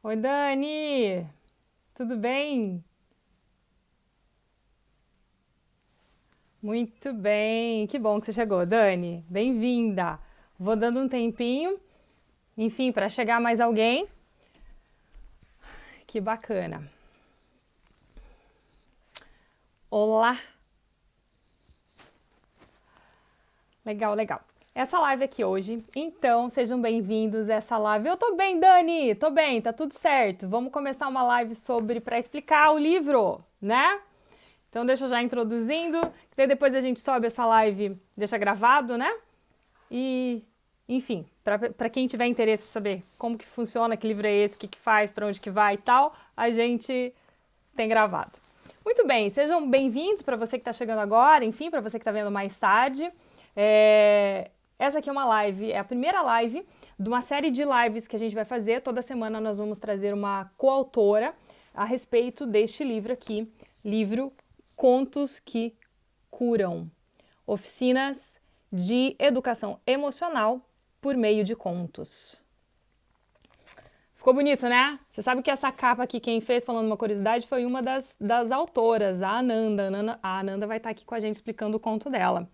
Oi, Dani! Tudo bem? Muito bem! Que bom que você chegou, Dani. Bem-vinda! Vou dando um tempinho, enfim, para chegar mais alguém. Que bacana! Olá! Legal, legal. Essa live aqui hoje, então sejam bem-vindos a essa live. Eu tô bem, Dani, tô bem, tá tudo certo. Vamos começar uma live sobre para explicar o livro, né? Então deixa eu já introduzindo, que daí depois a gente sobe essa live, deixa gravado, né? E, enfim, para quem tiver interesse para saber como que funciona, que livro é esse, o que que faz, para onde que vai e tal, a gente tem gravado. Muito bem, sejam bem-vindos para você que está chegando agora, enfim, para você que está vendo mais tarde. Essa aqui é uma live, é a primeira live de uma série de lives que a gente vai fazer. Toda semana nós vamos trazer uma coautora a respeito deste livro aqui, livro Contos que Curam. Oficinas de educação emocional por meio de contos. Ficou bonito, né? Você sabe que essa capa aqui, quem fez, falando uma curiosidade, foi uma das autoras, a Ananda. A Ananda vai estar aqui com a gente explicando o conto dela.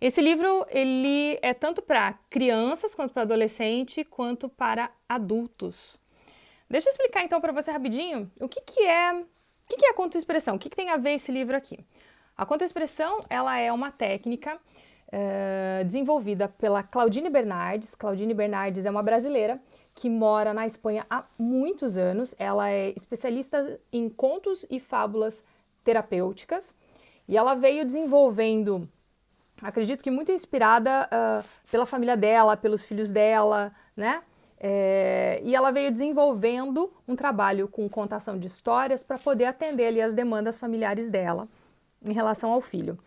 Esse livro, ele é tanto para crianças, quanto para adolescente, quanto para adultos. Deixa eu explicar então para você rapidinho o que é a contoexpressão, o que tem a ver esse livro aqui. A contoexpressão, ela é uma técnica desenvolvida pela Claudine Bernardes. Claudine Bernardes é uma brasileira que mora na Espanha há muitos anos. Ela é especialista em contos e fábulas terapêuticas e ela veio desenvolvendo, acredito que muito inspirada pela família dela, pelos filhos dela, né? E ela veio desenvolvendo um trabalho com contação de histórias para poder atender ali as demandas familiares dela em relação ao filho.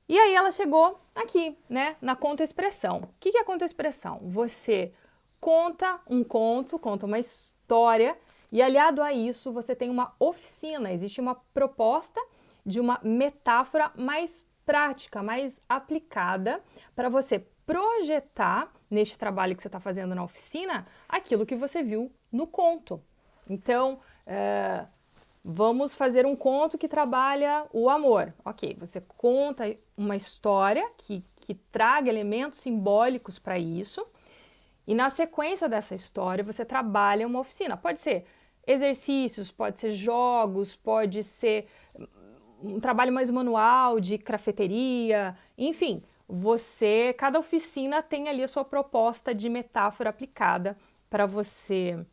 E aí ela chegou aqui, né, na contoexpressão. O que é a contoexpressão? Você conta um conto, conta uma história e aliado a isso você tem uma oficina, existe uma proposta de uma metáfora mais prática, mais aplicada para você projetar neste trabalho que você está fazendo na oficina aquilo que você viu no conto. Então, vamos fazer um conto que trabalha o amor. Ok, você conta uma história que traga elementos simbólicos para isso e na sequência dessa história você trabalha uma oficina. Pode ser exercícios, pode ser jogos, pode ser um trabalho mais manual de crafteria, enfim, cada oficina tem ali a sua proposta de metáfora aplicada para você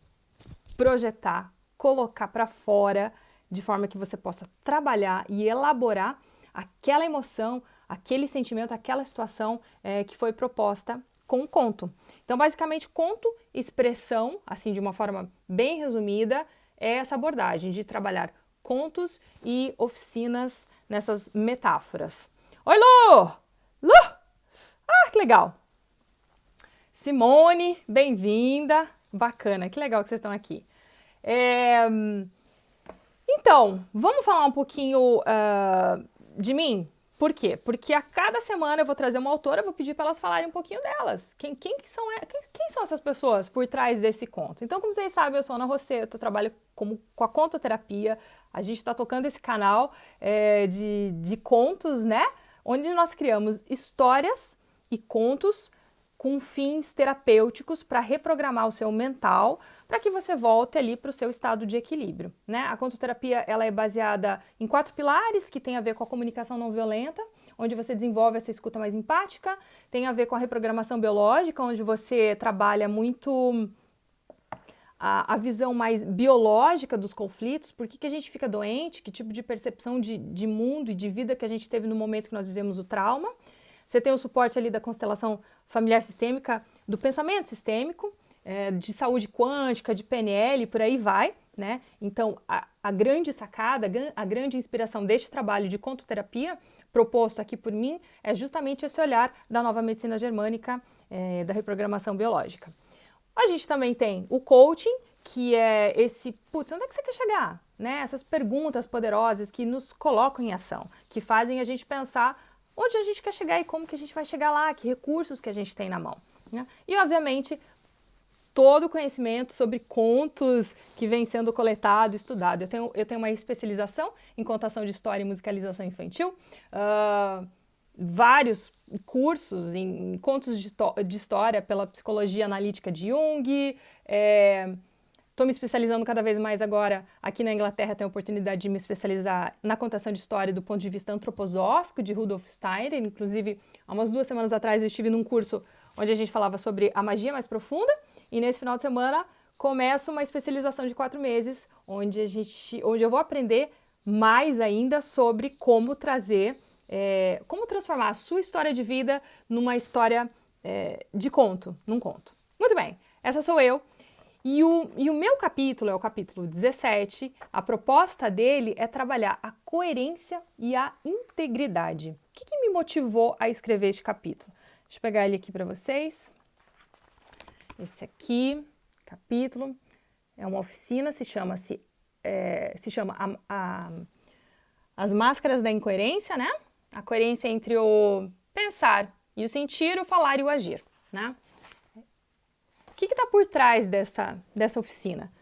projetar, colocar para fora, de forma que você possa trabalhar e elaborar aquela emoção, aquele sentimento, aquela situação que foi proposta com um conto. Então, basicamente, conto, expressão, assim, de uma forma bem resumida, é essa abordagem de trabalhar contos e oficinas nessas metáforas. Oi, Lu! Lu! Ah, que legal! Simone, bem-vinda! Bacana, que legal que vocês estão aqui. Então, vamos falar um pouquinho de mim? Por quê? Porque a cada semana eu vou trazer uma autora, vou pedir para elas falarem um pouquinho delas. Quem são essas pessoas por trás desse conto? Então, como vocês sabem, eu sou Ana Rosseto, eu trabalho com a contoterapia. A gente está tocando esse canal de contos, né? Onde nós criamos histórias e contos com fins terapêuticos para reprogramar o seu mental, para que você volte ali para o seu estado de equilíbrio, né? A contoterapia, ela é baseada em 4 pilares que tem a ver com a comunicação não violenta, onde você desenvolve essa escuta mais empática, tem a ver com a reprogramação biológica, onde você trabalha muito a visão mais biológica dos conflitos, por que a gente fica doente, que tipo de percepção de mundo e de vida que a gente teve no momento que nós vivemos o trauma. Você tem o suporte ali da constelação familiar sistêmica, do pensamento sistêmico, de saúde quântica, de PNL, por aí vai, né? Então, a grande sacada, a grande inspiração deste trabalho de contoterapia, proposto aqui por mim, é justamente esse olhar da nova medicina germânica, da reprogramação biológica. A gente também tem o coaching, que é esse, onde é que você quer chegar? Né? Essas perguntas poderosas que nos colocam em ação, que fazem a gente pensar onde a gente quer chegar e como que a gente vai chegar lá, que recursos que a gente tem na mão. Né? E, obviamente, todo o conhecimento sobre contos que vem sendo coletado, estudado. Eu tenho uma especialização em contação de história e musicalização infantil, vários cursos em contos de história pela psicologia analítica de Jung. Estou me especializando cada vez mais agora. Aqui na Inglaterra tenho a oportunidade de me especializar na contação de história do ponto de vista antroposófico de Rudolf Steiner. Inclusive, há umas 2 semanas atrás eu estive num curso onde a gente falava sobre a magia mais profunda. E nesse final de semana começo uma especialização de 4 meses, onde eu vou aprender mais ainda sobre como como transformar a sua história de vida numa história de conto, num conto. Muito bem, essa sou eu. E o meu capítulo é o capítulo 17. A proposta dele é trabalhar a coerência e a integridade. O que me motivou a escrever este capítulo? Deixa eu pegar ele aqui para vocês. Esse aqui, capítulo, é uma oficina, se chama As Máscaras da Incoerência, né? A coerência entre o pensar e o sentir, o falar e o agir, né? O que está por trás dessa oficina?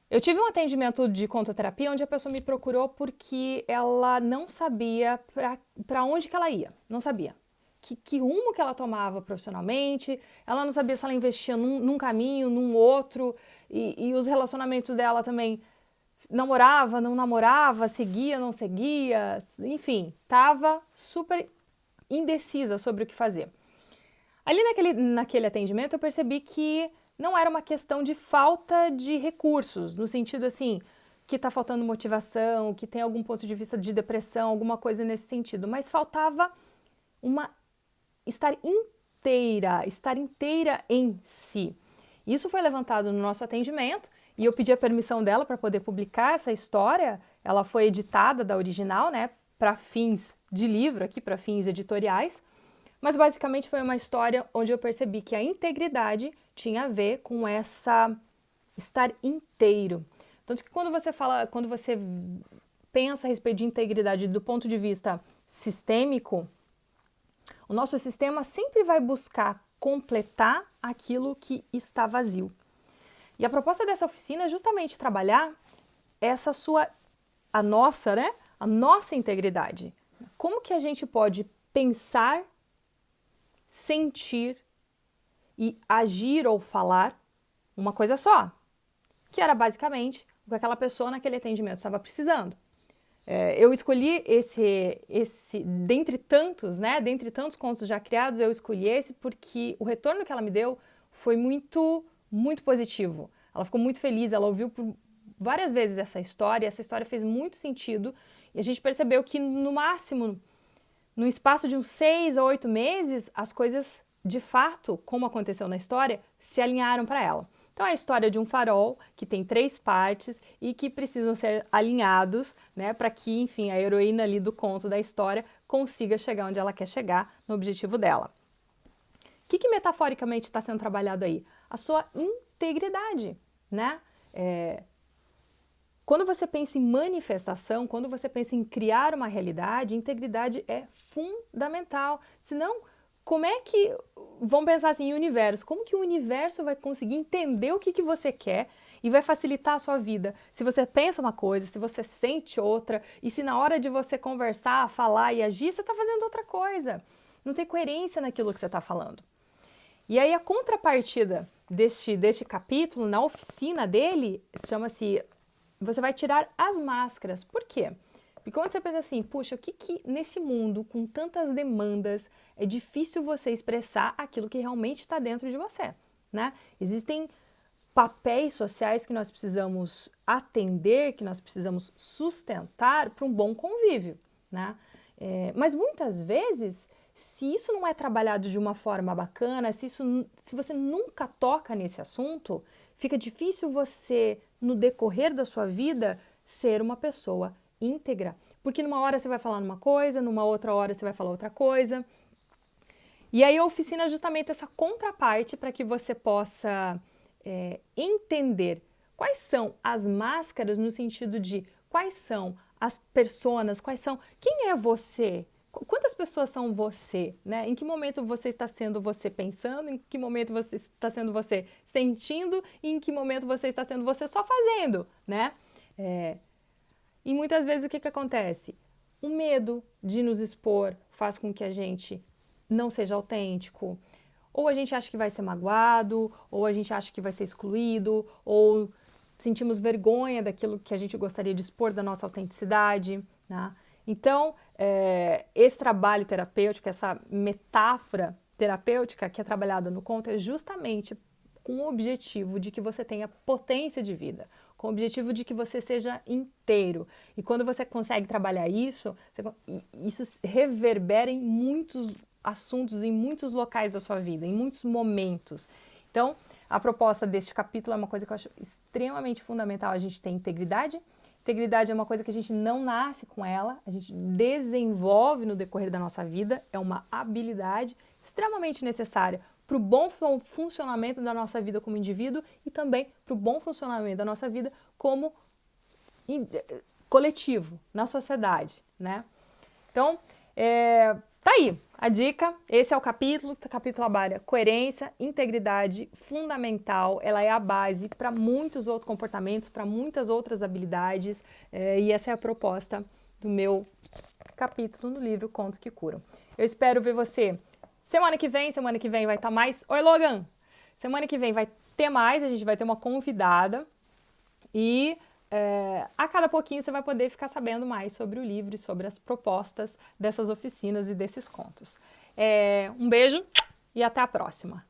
Eu tive um atendimento de contoterapia onde a pessoa me procurou porque ela não sabia para onde que ela ia, não sabia. Que rumo que ela tomava profissionalmente, ela não sabia se ela investia num caminho, num outro, e os relacionamentos dela também, namorava, não namorava, seguia, não seguia, enfim, estava super indecisa sobre o que fazer. Ali naquele atendimento eu percebi que não era uma questão de falta de recursos, no sentido assim, que está faltando motivação, que tem algum ponto de vista de depressão, alguma coisa nesse sentido, mas faltava estar inteira em si. Isso foi levantado no nosso atendimento e eu pedi a permissão dela para poder publicar essa história. Ela foi editada da original, né, para fins de livro aqui, para fins editoriais. Mas basicamente foi uma história onde eu percebi que a integridade tinha a ver com essa estar inteiro. Tanto que quando você pensa a respeito de integridade do ponto de vista sistêmico, o nosso sistema sempre vai buscar completar aquilo que está vazio. E a proposta dessa oficina é justamente trabalhar a nossa integridade. Como que a gente pode pensar, sentir e agir ou falar uma coisa só, que era basicamente o que aquela pessoa naquele atendimento estava precisando. Eu escolhi dentre tantos contos já criados, eu escolhi esse porque o retorno que ela me deu foi muito, muito positivo. Ela ficou muito feliz, ela ouviu por várias vezes essa história fez muito sentido e a gente percebeu que no máximo, no espaço de uns 6 a 8 meses, as coisas de fato, como aconteceu na história, se alinharam para ela. Então, é a história de um farol que tem 3 partes e que precisam ser alinhados, né, para que, enfim, a heroína ali do conto da história consiga chegar onde ela quer chegar, no objetivo dela. O que metaforicamente está sendo trabalhado aí? A sua integridade, né? Quando você pensa em manifestação, quando você pensa em criar uma realidade, integridade é fundamental. Senão, como é que, vamos pensar assim, universo, como que o universo vai conseguir entender o que você quer e vai facilitar a sua vida? Se você pensa uma coisa, se você sente outra, e se na hora de você conversar, falar e agir, você está fazendo outra coisa. Não tem coerência naquilo que você está falando. E aí a contrapartida deste capítulo, na oficina dele, chama-se, você vai tirar as máscaras. Por quê? Porque quando você pensa assim, puxa, o que nesse mundo com tantas demandas é difícil você expressar aquilo que realmente está dentro de você, né? Existem papéis sociais que nós precisamos atender, que nós precisamos sustentar para um bom convívio, né? Mas muitas vezes, se isso não é trabalhado de uma forma bacana, se você nunca toca nesse assunto, fica difícil você, no decorrer da sua vida, ser uma pessoa íntegra, porque numa hora você vai falar uma coisa, numa outra hora você vai falar outra coisa. E aí a oficina é justamente essa contraparte para que você possa entender quais são as máscaras no sentido de quais são as personas, quem é você, Quantas pessoas são você, né? Em que momento você está sendo você pensando, em que momento você está sendo você sentindo, e em que momento você está sendo você só fazendo, né? E muitas vezes o que acontece? O medo de nos expor faz com que a gente não seja autêntico, ou a gente acha que vai ser magoado, ou a gente acha que vai ser excluído, ou sentimos vergonha daquilo que a gente gostaria de expor da nossa autenticidade, né? Então, esse trabalho terapêutico, essa metáfora terapêutica que é trabalhada no conto é justamente com o objetivo de que você tenha potência de vida, com o objetivo de que você seja inteiro. E quando você consegue trabalhar isso, isso reverbera em muitos assuntos, em muitos locais da sua vida, em muitos momentos. Então, a proposta deste capítulo é uma coisa que eu acho extremamente fundamental a gente ter integridade. Integridade é uma coisa que a gente não nasce com ela, a gente desenvolve no decorrer da nossa vida, é uma habilidade extremamente necessária para o bom funcionamento da nossa vida como indivíduo e também para o bom funcionamento da nossa vida como coletivo, na sociedade, né? Então, tá aí a dica, esse é o capítulo trabalha coerência, integridade fundamental, ela é a base para muitos outros comportamentos, para muitas outras habilidades, e essa é a proposta do meu capítulo no livro Contos que Curam. Eu espero ver você semana que vem vai estar mais... Oi, Logan! Semana que vem vai ter mais, a gente vai ter uma convidada e... a cada pouquinho você vai poder ficar sabendo mais sobre o livro e sobre as propostas dessas oficinas e desses contos. Um beijo e até a próxima!